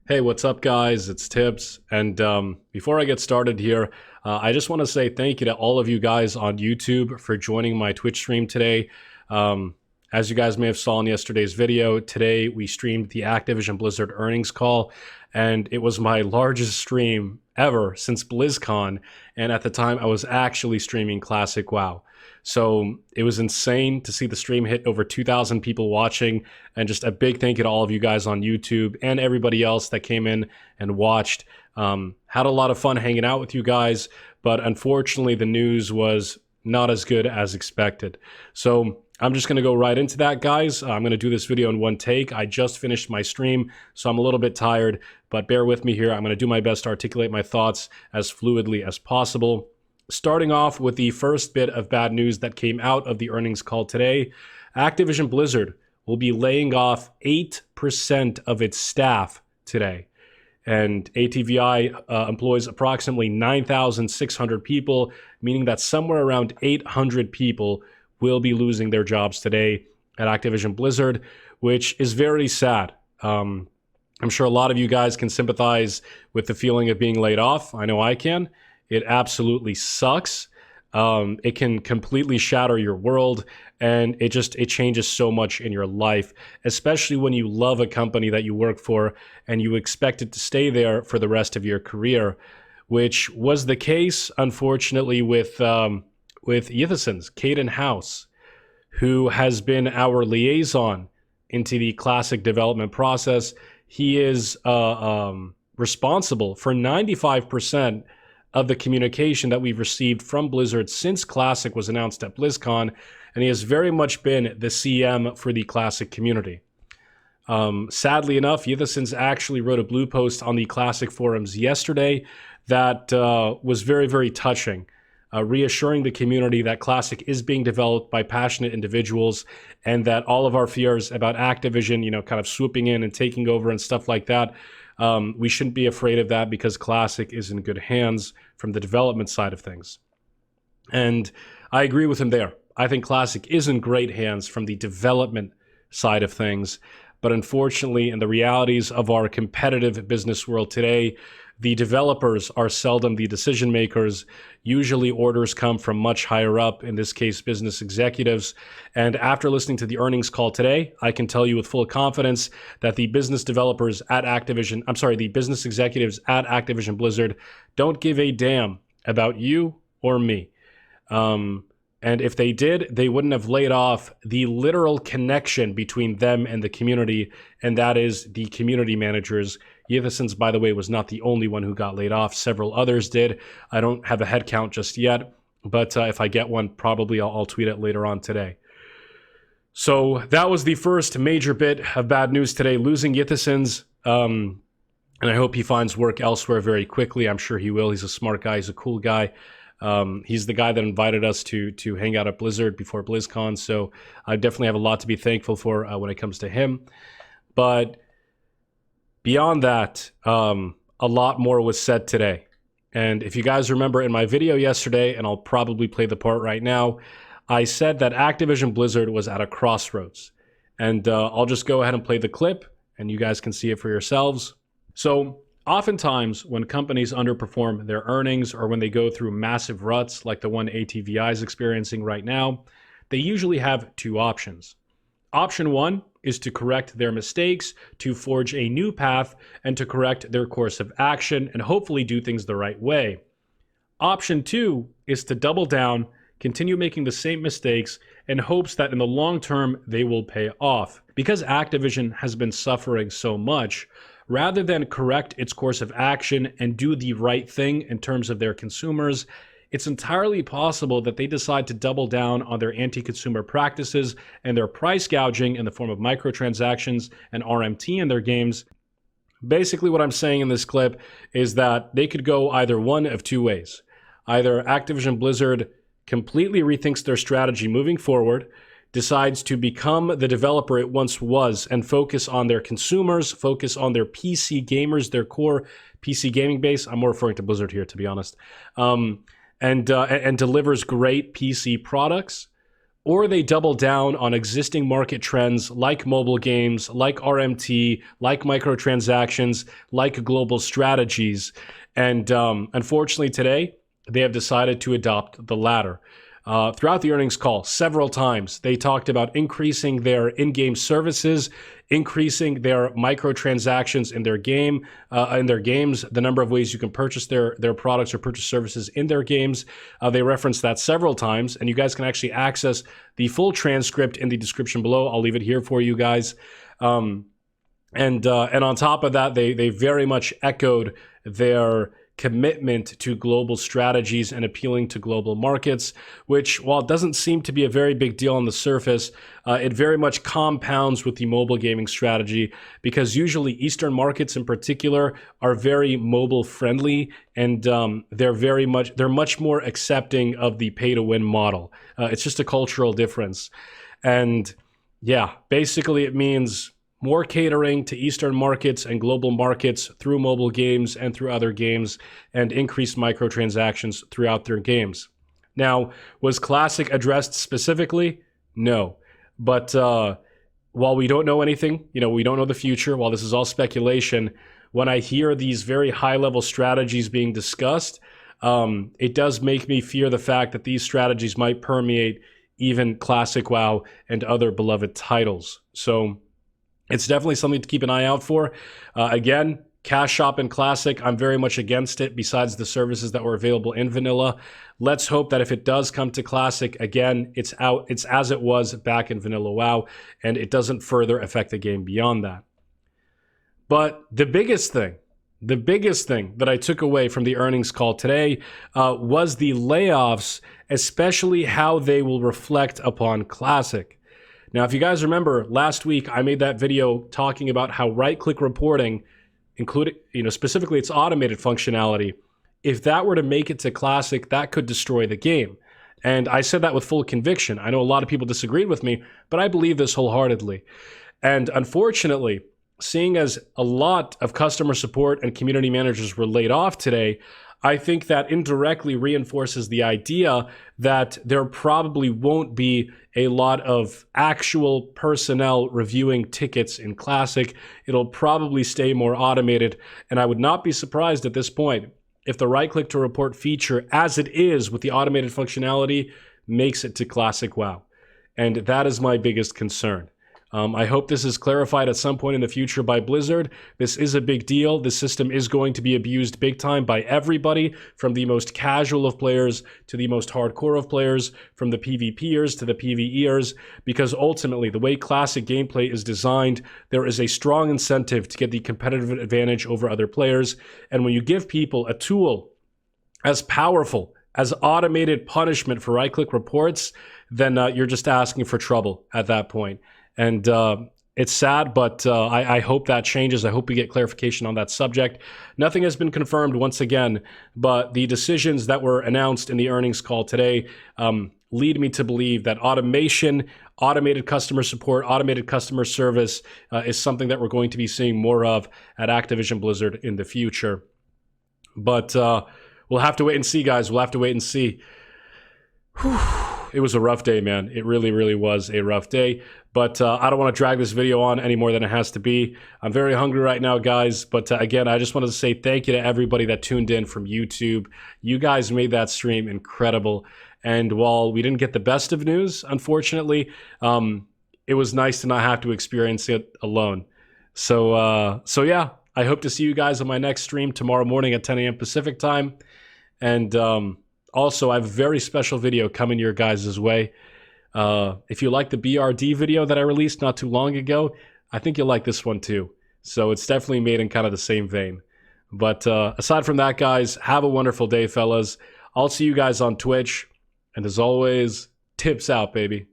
Hey, what's up, guys? It's Tibbs. And before I get started here, I just want to say thank you to all of you guys on YouTube for joining my Twitch stream today. As you guys may have saw in yesterday's video, today we streamed the Activision Blizzard earnings call, and it was my largest stream ever since BlizzCon. And at the time, I was actually streaming Classic WoW. So it was insane to see the stream hit over 2,000 people watching, and just a big thank you to all of you guys on YouTube and everybody else that came in and watched. Had a lot of fun hanging out with you guys, but unfortunately the news was not as good as expected. So I'm just going to go right into that, guys. I'm going to do this video in one take. I just finished my stream, so I'm a little bit tired, but bear with me here. I'm going to do my best to articulate my thoughts as fluidly as possible. Starting off with the first bit of bad news that came out of the earnings call today, Activision Blizzard will be laying off 8% of its staff today. And ATVI employs approximately 9,600 people, meaning that somewhere around 800 people will be losing their jobs today at Activision Blizzard, which is very sad. I'm sure a lot of you guys can sympathize with the feeling of being laid off. I know I can. It absolutely sucks. It can completely shatter your world, and it changes so much in your life, especially when you love a company that you work for and you expect it to stay there for the rest of your career, which was the case, unfortunately, with Yitheson's, Caden House, who has been our liaison into the Classic development process. He is responsible for 95% of the communication that we've received from Blizzard since Classic was announced at BlizzCon, and he has very much been the CM for the Classic community. Sadly enough, Yitheson's actually wrote a blue post on the Classic forums yesterday that was very, very touching, reassuring the community that Classic is being developed by passionate individuals, and that all of our fears about Activision, kind of swooping in and taking over and stuff like that, we shouldn't be afraid of that because Classic is in good hands from the development side of things. And I agree with him there. I think Classic is in great hands from the development side of things. But unfortunately, in the realities of our competitive business world today, the developers are seldom the decision makers. Usually orders come from much higher up, in this case, business executives. And after listening to the earnings call today, I can tell you with full confidence that the business developers at the business executives at Activision Blizzard don't give a damn about you or me. And if they did, they wouldn't have laid off the literal connection between them and the community, and that is the community managers. Yitheson's, by the way, was not the only one who got laid off. Several others did. I don't have a head count just yet, but if I get one, probably I'll tweet it later on today. So that was the first major bit of bad news today, losing Yitheson's. And I hope he finds work elsewhere very quickly. I'm sure he will. He's a smart guy. He's a cool guy. He's the guy that invited us to hang out at Blizzard before BlizzCon, so I definitely have a lot to be thankful for when it comes to him. But beyond that, a lot more was said today. And if you guys remember in my video yesterday, and I'll probably play the part right now, I said that Activision Blizzard was at a crossroads. And I'll just go ahead and play the clip, and you guys can see it for yourselves. So oftentimes, when companies underperform their earnings or when they go through massive ruts like the one ATVI is experiencing right now, they usually have two options. Option one is to correct their mistakes, to forge a new path, and to correct their course of action and hopefully do things the right way. Option two is to double down, continue making the same mistakes in hopes that in the long term they will pay off. Because Activision has been suffering so much, rather than correct its course of action and do the right thing in terms of their consumers, it's entirely possible that they decide to double down on their anti-consumer practices and their price gouging in the form of microtransactions and RMT in their games. Basically, what I'm saying in this clip is that they could go either one of two ways. Either Activision Blizzard completely rethinks their strategy moving forward, decides to become the developer it once was and focus on their consumers, focus on their PC gamers, their core PC gaming base. I'm more referring to Blizzard here, to be honest. And delivers great PC products, or they double down on existing market trends like mobile games, like RMT, like microtransactions, like global strategies. And unfortunately today, they have decided to adopt the latter. Throughout the earnings call, several times, they talked about increasing their in-game services, increasing their microtransactions in their games, the number of ways you can purchase their products or purchase services in their games. They referenced that several times, and you guys can actually access the full transcript in the description below. I'll leave it here for you guys. And on top of that, they very much echoed their commitment to global strategies and appealing to global markets, which, while it doesn't seem to be a very big deal on the surface, it very much compounds with the mobile gaming strategy, because usually Eastern markets in particular are very mobile friendly, and they're much more accepting of the pay to win model. It's just a cultural difference. And yeah, basically it means more catering to Eastern markets and global markets through mobile games and through other games, and increased microtransactions throughout their games. Now, was Classic addressed specifically? No. But while we don't know anything, we don't know the future, while this is all speculation, when I hear these very high-level strategies being discussed, it does make me fear the fact that these strategies might permeate even Classic WoW and other beloved titles. So it's definitely something to keep an eye out for. Again, Cash Shop in Classic, I'm very much against it, besides the services that were available in Vanilla. Let's hope that if it does come to Classic, again, it's as it was back in Vanilla WoW, and it doesn't further affect the game beyond that. But the biggest thing that I took away from the earnings call today was the layoffs, especially how they will reflect upon Classic. Now, if you guys remember, last week I made that video talking about how right-click reporting, including, specifically its automated functionality, if that were to make it to Classic, that could destroy the game. And I said that with full conviction. I know a lot of people disagreed with me, but I believe this wholeheartedly. And unfortunately, seeing as a lot of customer support and community managers were laid off today, I think that indirectly reinforces the idea that there probably won't be a lot of actual personnel reviewing tickets in Classic. It'll probably stay more automated, and I would not be surprised at this point if the right-click to report feature, as it is with the automated functionality, makes it to Classic WoW. And that is my biggest concern. I hope this is clarified at some point in the future by Blizzard. This is a big deal. This system is going to be abused big time by everybody, from the most casual of players to the most hardcore of players, from the PvPers to the PvEers, because ultimately, the way Classic gameplay is designed, there is a strong incentive to get the competitive advantage over other players. And when you give people a tool as powerful as automated punishment for right-click reports, then you're just asking for trouble at that point. And it's sad, but I hope that changes. I hope we get clarification on that subject. Nothing has been confirmed once again, but the decisions that were announced in the earnings call today lead me to believe that automation, automated customer support, automated customer service is something that we're going to be seeing more of at Activision Blizzard in the future. But we'll have to wait and see, guys. We'll have to wait and see. Whew. It was a rough day, man. It really, really was a rough day. But I don't want to drag this video on any more than it has to be. I'm very hungry right now, guys. But again, I just wanted to say thank you to everybody that tuned in from YouTube. You guys made that stream incredible. And while we didn't get the best of news, unfortunately, it was nice to not have to experience it alone. So yeah, I hope to see you guys on my next stream tomorrow morning at 10 a.m. Pacific time. And also, I have a very special video coming your guys' way. If you like the BRD video that I released not too long ago, I think you'll like this one too. So it's definitely made in kind of the same vein. But aside from that, guys, have a wonderful day, fellas. I'll see you guys on Twitch. And as always, tips out, baby.